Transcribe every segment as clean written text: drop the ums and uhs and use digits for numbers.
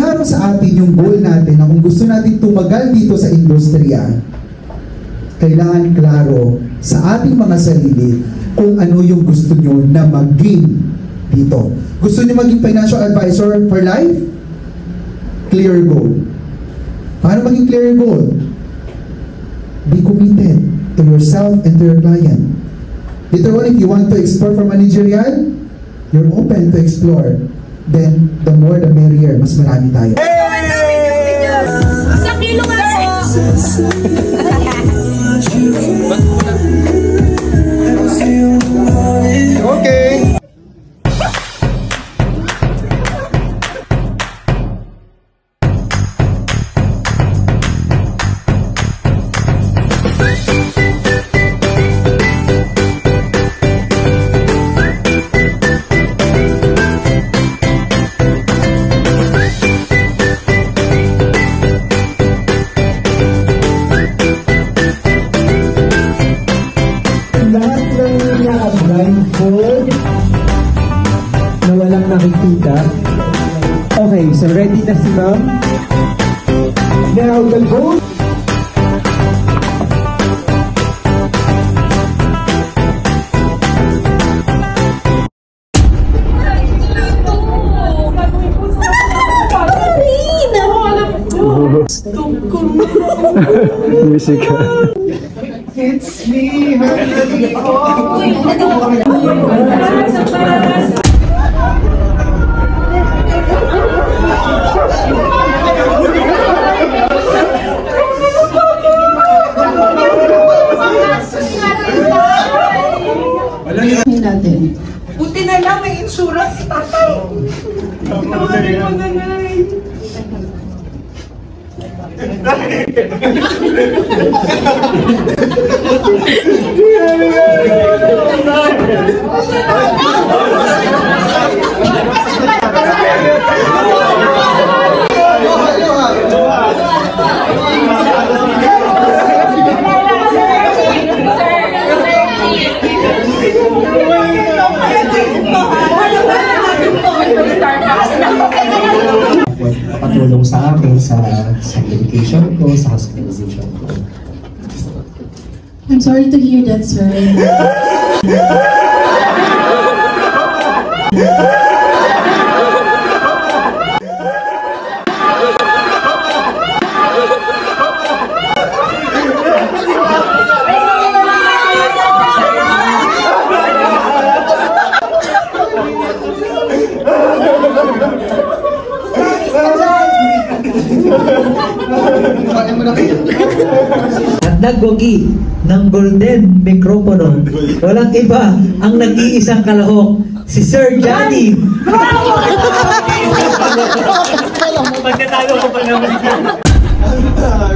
klaro sa atin yung goal natin na kung gusto natin tumagal dito sa industriya, kailangan klaro sa ating mga sarili kung ano yung gusto nyo na maging dito. Gusto nyo maging financial advisor for life? Clear goal. Paano maging clear goal? Be committed to yourself and to your client. Later on, if you want to explore for managerial, you're open to explore. Then, the more the merrier. Mas marami tayo. Sa kilo nga po. Okay. Na walang nakikita. Okay, so ready na si ma'am? Now the goal. Musika. It's me, natin. Buti na lang may insurance si tatay. Tawarin mo na nanay. Patulong sa akin sa medication ko, sa hospitalization ko. I'm sorry to hear that, sir. At naggogi ng golden mikropono, walang iba ang nag-iisang kalahok, si Sir Johnny. Pagkatalo ko pa naman.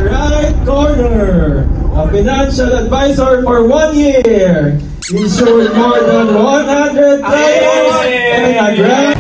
Right corner, a financial advisor for 1 year, insured more than 100 clients and a grand.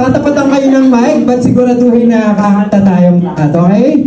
Tatapatan kayo ng mic, but siguraduhin na kakanta tayong lahat, okay?